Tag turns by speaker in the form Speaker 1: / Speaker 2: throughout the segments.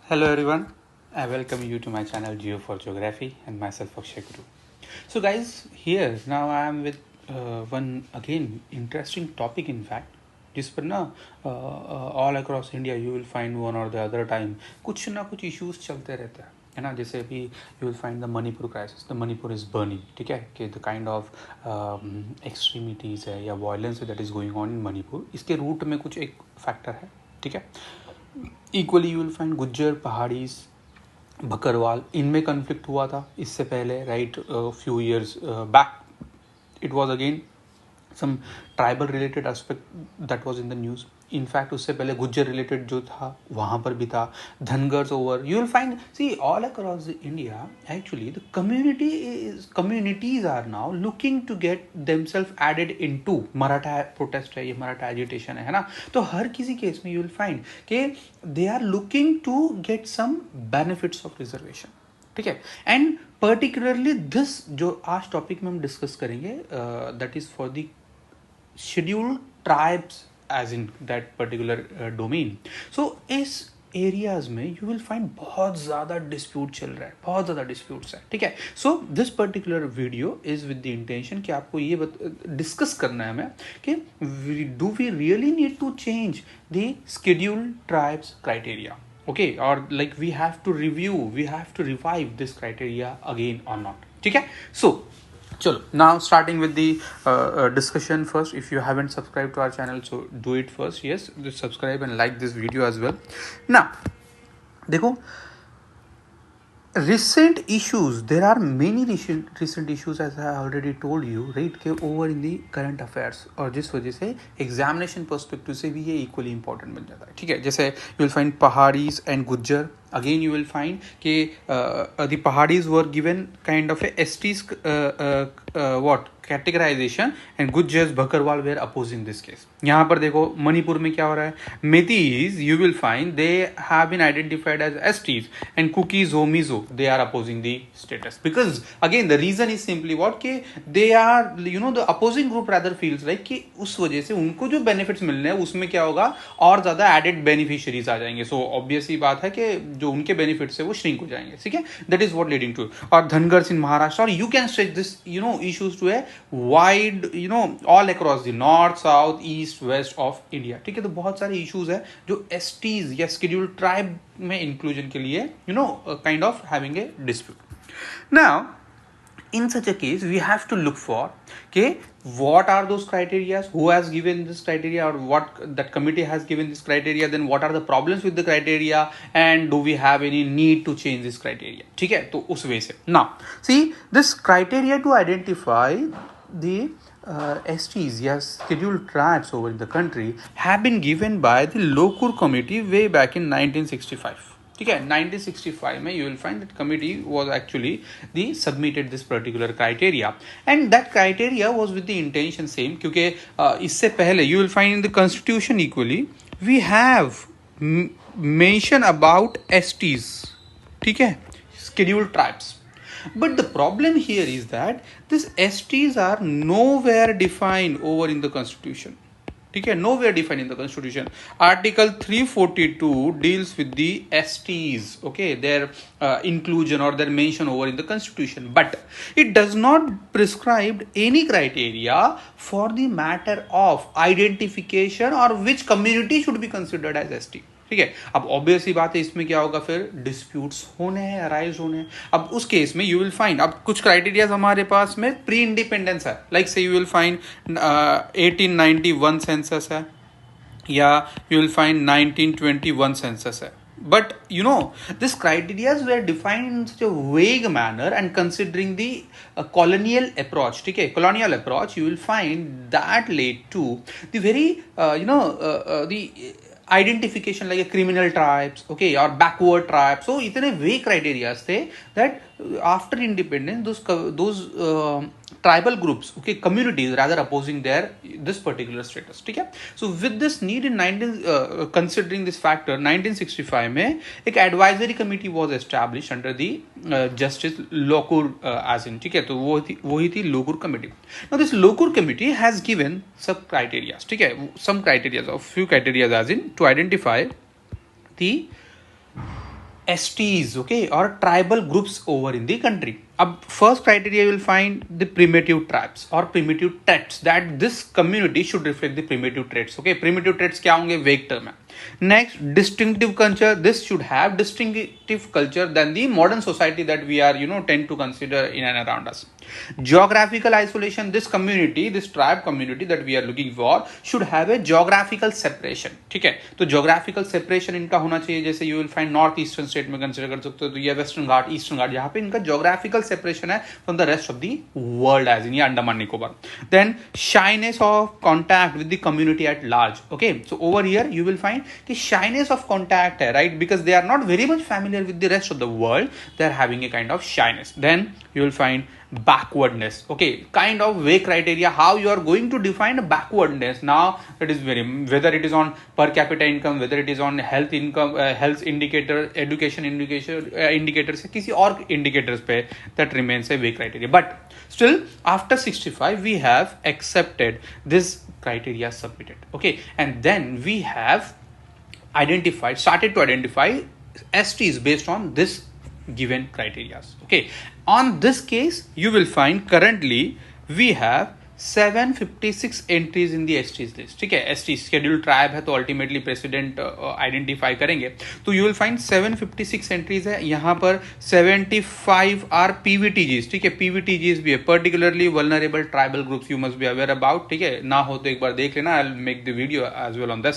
Speaker 1: Hello everyone, I welcome you to my channel Geo for Geography and myself Akshay Guru. So guys, here now I am with one again interesting topic in fact. जिस पर ना all across India you will find one और the other time कुछ ना कुछ issues चलते रहते हैं, है ना. जैसे अभी you will find the Manipur crisis, the Manipur is burning, ठीक है, कि द काइंड ऑफ एक्सट्रीमिटीज़ है या violence that is going on in Manipur, इसके रूट में कुछ एक फैक्टर है, ठीक है. Equally you will find Gujjar, Paharis, Bakarwal, इनमें कन्फ्लिक्ट हुआ था इससे पहले, right. Few years back it was again some tribal related aspect that was in the news. In fact उससे पहले गुज्जर रिलेटेड जो था वहाँ पर भी था. Dhangars over, you will find, see all across India actually the communities are now looking to get themselves added into Maratha protest है, ये मराठा एजिटेशन है ना. तो हर किसी केस में यू विल फाइंड कि they are looking to get some benefits of reservation, ठीक है. एंड पर्टिकुलरली दिस जो आज टॉपिक में हम डिस्कस करेंगे that is for the scheduled tribes as in that particular domain. So इस एरियाज में यू विल फाइंड बहुत ज़्यादा डिस्प्यूट चल रहा है, बहुत ज़्यादा डिस्प्यूट्स है, ठीक है. So this particular video is with the intention कि आपको ये डिस्कस करना है हमें कि do we really need to change the scheduled tribes criteria, okay, or like we have to revive this criteria again or not, ठीक है. So chalo, now starting with the discussion. First, if you haven't subscribed to our channel, so do it first. Yes, just subscribe and like this video as well. Now देखो, recent issues, there are many recent issues as I already told you, right, के over in the current affairs, और जिस वजह से examination perspective से भी ये equally important बन जाता है, ठीक है. जैसे you will find pahadis and Gujjar. Again you will find कि the pahadis were given kind of a ST's what categorization and Gujjars, Bakarwal were opposing this case. यहाँ पर देखो मणिपुर में क्या हो रहा है. Metis you will find they have been identified as STs and Kukis, Mizo they are opposing the status, because again the reason is simply what कि they are, you know, the opposing group rather feels like कि उस वजह से उनको जो benefits मिल रहे हैं उसमें क्या होगा, और ज़्यादा added beneficiaries आ जाएंगे. So obvious ही बात है कि जो उनके benefits है वो shrink हो जाएंगे, ठीक है. That is what leading to. और धनगर्स in Maharashtra, और you can stretch this, you know, issues to a wide, you know, all across the north, south, east, west of India, ठीक है. तो बहुत सारे issues है जो STs या scheduled tribe में inclusion के लिए, you know, kind of having a dispute. Now in such a case we have to look for okay, what are those criteria, who has given this criteria, or what that committee has given this criteria, then what are the problems with the criteria, and do we have any need to change this criteria, ठीक है. तो उस वे से now see this criteria to identify the STs, yes, scheduled tribes over in the country have been given by the Lokur committee way back in 1965, ठीक है. 1965 में you will find that committee was actually the submitted this particular criteria, and that criteria was with the intention same, क्योंकि इससे पहले you will find in the constitution equally we have mention about STs, ठीक है, scheduled tribes. But the problem here is that these STs are nowhere defined over in the constitution, ठीक है, nowhere defined in the constitution. Article 342 deals with the STs, okay, their inclusion or their mention over in the constitution, but it does not prescribe any criteria for the matter of identification or which community should be considered as ST, ठीक है. अब obviously बात है, इसमें क्या होगा, फिर disputes होने हैं, अराइज होने हैं. अब उस केस में यू विल फाइंड, अब कुछ क्राइटेरियाज हमारे पास में प्री इंडिपेंडेंस है, लाइक से यू विल फाइंड 1891 सेंसस है, या यू विल फाइंड 1921 सेंसस है. But you know, these criteria were defined in such a vague manner, and considering the colonial approach, ठीक है, colonial approach, you will find that led to the very the identification like a criminal tribes, okay, or backward tribes. So इतने vague criteria थे that after independence those tribal groups, okay, communities rather opposing their this particular status, ठीक है. So with this need in considering this factor, 1965 में एक advisory committee was established under the Justice Lokur as in, ठीक है. तो वही थी Lokur committee. Now this Lokur committee has given some criteria, ठीक है, some criteria of few criteria as in to identify the STs, okay, or tribal groups over in the country. First criteria you will find the primitive tribes or primitive traits, that this community should reflect the primitive traits. Okay, primitive traits क्या होंगे, vague term है. Next, distinctive culture. This should have distinctive culture than the modern society that we are tend to consider in and around us. Geographical isolation. This community, this tribe community that we are looking for should have a geographical separation. ठीक है, तो geographical separation इनका होना चाहिए. जैसे you will find north eastern state में consider कर सकते हो तो ये western घाट, eastern घाट, यहाँ पे इनका geographical separation है from the rest of the world, as in ये Andaman Nicobar. Then shyness of contact with the community at large. Okay, so over here you will find कि shyness of contact है, right, because they are not very much familiar with the rest of the world, they are having a kind of shyness. Then you will find backwardness. Okay, kind of vague criteria how you are going to define backwardness. Now it is very, whether it is on per capita income, whether it is on health income, health indicator, education indicators से किसी और indicators पे, that remains a vague criteria. But still after 65 we have accepted this criteria submitted. Okay, and then we have started to identify STs based on this given criteria. Okay, on this case you will find currently we have 756 entries in the STs list. ठीक है, ST scheduled tribe है तो ultimately president identify करेंगे, तो you will find 756 entries है. यहाँ पर 75 are PVTGs. ठीक है, PVTGs भी है, particularly vulnerable tribal groups, you must be aware about. ठीक है, ना हो तो एक बार देख लेना, I will make the video as well on this.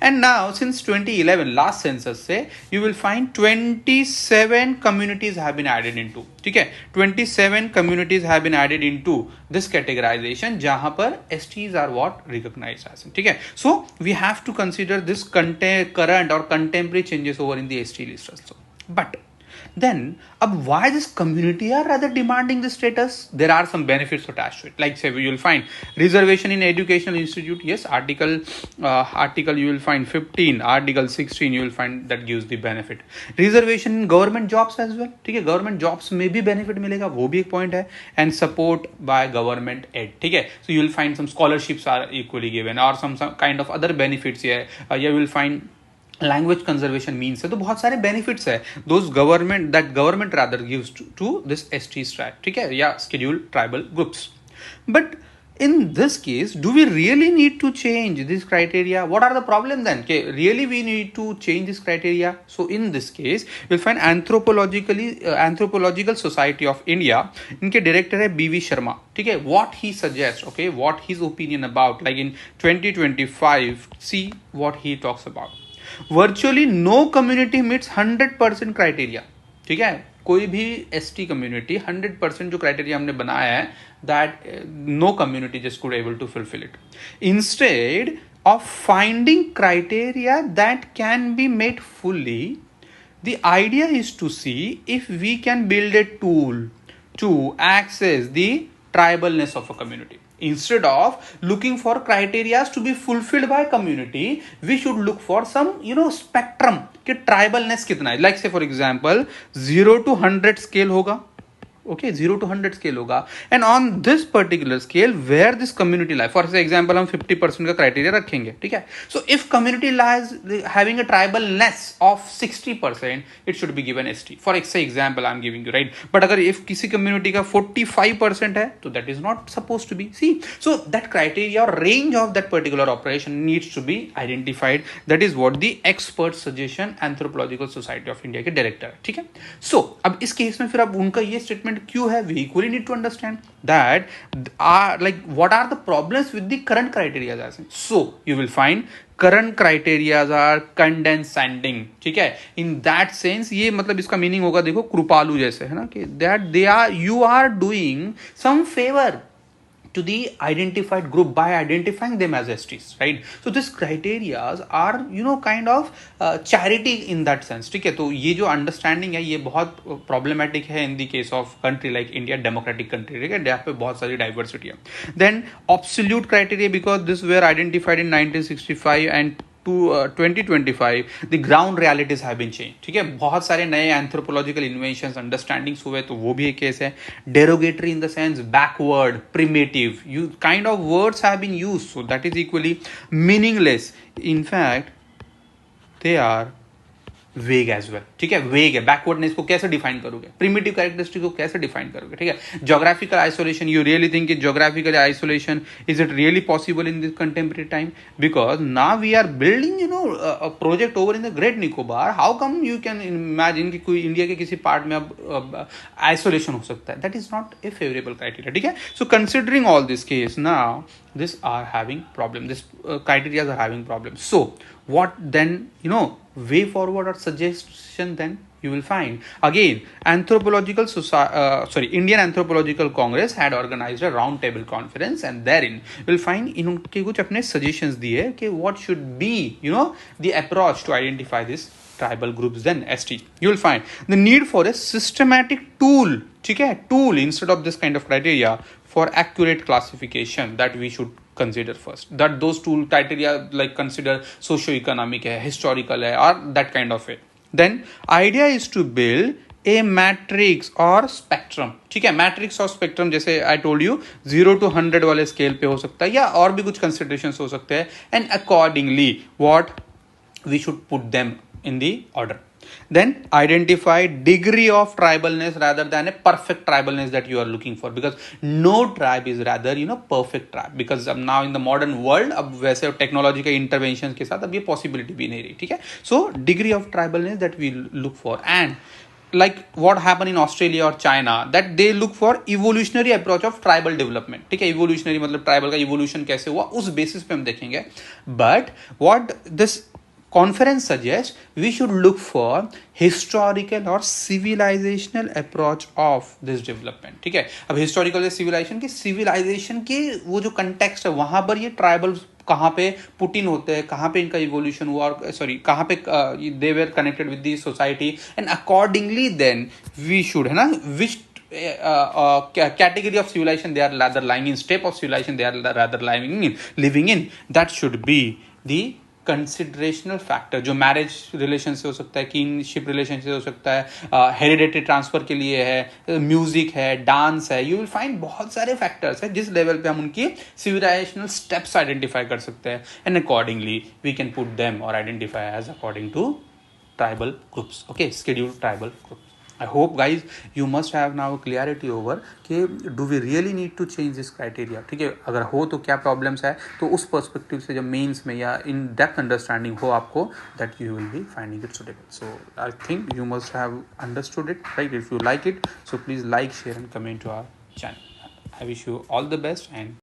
Speaker 1: And now since 2011 last census से you will find 27 communities have been added into. ठीक है, 27 communities have been added into this categorization जहां पर STs are what recognized as. ठीक है, so we have to consider this current or contemporary changes over in the ST list also. But then why this community are rather demanding this status? There are some benefits attached to it, like say you will find reservation in educational institute. Yes, article you will find 15, article 16 you will find that gives the benefit. Reservation in government jobs as well. ठीक है, government jobs में भी benefit मिलेगा, वो भी एक point है. And support by government aid. ठीक है, so you will find some scholarships are equally given or some kind of other benefits here. You will find language conservation means है, तो बहुत सारे बेनिफिट्स है those government rather gives to this ST tribe. ठीक है, या scheduled tribal groups. But in this case, do we really need to change this criteria? What are the problem then? Okay, really we need to change this criteria. So in this case we'll find anthropological society of India, इनके director है BV Sharma. ठीक है, what he suggests, okay, what his opinion about, like in 2025, see what he talks about. Virtually no community meets 100% criteria. ठीक है, कोई भी ST community 100% जो criteria हमने बनाया है, that no community just could able to fulfill it. Instead of finding criteria that can be met fully, the idea is to see if we can build a tool to access the tribalness of a community. Instead of looking for criteria to be fulfilled by community, we should look for some spectrum कि tribalness कितना है. Like say for example 0 to 100 scale होगा. Okay, 0 to 100 scale होगा, and on this particular scale where this community lies, for example हम 50% का criteria रखेंगे. ठीक है, so if community lies having a tribalness of 60%, it should be given ST. For example I'm giving you, right? But अगर if किसी community का 45% है तो that is not supposed to be. See, so that criteria or range of that particular operation needs to be identified. That is what the expert suggestion Anthropological Society of India के director है. ठीक है, so अब इस case में फिर अब उनका ये statement क्यों है, we equally need to understand that what are the problems with the current criteria. So you will find current criteria are condescending. ठीक है, in that sense ये मतलब इसका मीनिंग होगा, देखो कृपालु जैसे है ना, कि that you are doing some favor to the identified group by identifying them as STs, right? So these criteria are kind of charity in that sense. ठीक है, तो ये जो अंडरस्टैंडिंग है ये बहुत प्रॉब्लमेटिक है in the case of country like India, democratic country. ठीक है, यहाँ पे बहुत सारी डाइवर्सिटी है. Then absolute criteria, because this were identified in 1965 and to 2025 the ground realities have been changed. ठीक है, बहुत सारे नए anthropological inventions understandings हुए, तो वो भी एक केस है. derogatory in the sense backward, primitive, you kind of words have been used, so that is equally meaningless. In fact they are वेग एज वेल, ठीक है, वेग है। बैकवर्डनेस को कैसे डिफाइन करोगे, प्रिमिटिव कैरेक्टरिस्टिक को कैसे डिफाइन करोगे, ठीक है। Geographical isolation, you really think geographical isolation is it really possible in this contemporary time? Because now we are building a project over in the great Nicobar, how come you can imagine कि कोई India के किसी part में अब isolation हो सकता है? That is not a favourable criteria, ठीक है। So considering all this case now, this are having problem, this criteria are having problem. So what then, way forward or suggestion then you will find? Again, Indian Anthropological Congress had organized a round table conference, and therein you will find इनके कुछ अपने suggestions दिए कि what should be the approach to identify this tribal groups. Then ST, you will find the need for a systematic tool, ठीक है, tool instead of this kind of criteria for accurate classification that we should consider first. That those tool criteria like consider socio-economic hai, historical hai, or that kind of it. Then idea is to build a matrix or spectrum, ठीक है। Matrix और spectrum जैसे I told you 0 to 100 वाले scale पे हो सकता है, या और भी कुछ कंसिडरेशंस हो सकते हैं, and accordingly what we should put them in the order. Then identify degree of tribalness rather than a perfect tribalness that you are looking for, because no tribe is rather perfect tribe, because अब now in the modern world अब वैसे technology के intervention के साथ अब ये possibility भी नहीं रही, ठीक है। So degree of tribalness that we look for, and like what happened in Australia or China, that they look for evolutionary approach of tribal development, ठीक है। evolutionary मतलब ट्राइबल का evolution कैसे हुआ उस बेसिस पे हम देखेंगे। but what this conference suggests, we should look for historical or civilizational approach of this development, ठीक है। अब historical civilization के वो जो context है वहां पर ये tribal कहाँ पे पुट इन होते हैं, कहाँ पे इनका इवोल्यूशन हुआ, और सॉरी कहाँ पे they were connected with the society, and accordingly then we should, है ना, which category of civilization they are rather lying in, step of civilization they are rather living in, that should be the considerational factor, जो marriage relation से हो सकता है, kinship relation से हो सकता है, हेरिडेटरी ट्रांसफर के लिए है, म्यूजिक है, डांस है, यू विल फाइंड बहुत सारे फैक्टर्स है जिस लेवल पे हम उनकी सिविलाइजेशनल स्टेप्स आइडेंटिफाई कर सकते हैं, and accordingly we can put them और identify as according to tribal groups, okay, scheduled tribal groups. I hope guys you must have now clarity over कि do we really need to change this criteria, ठीक है। अगर हो तो क्या problems है, तो उस पर्सपेक्टिव से जब मेंस में या इन डेप्थ अंडरस्टैंडिंग हो आपको, that you will be finding it suitable. So I think you must have understood it, right? If you like it, so please like, share and comment to our channel. I wish you all the best and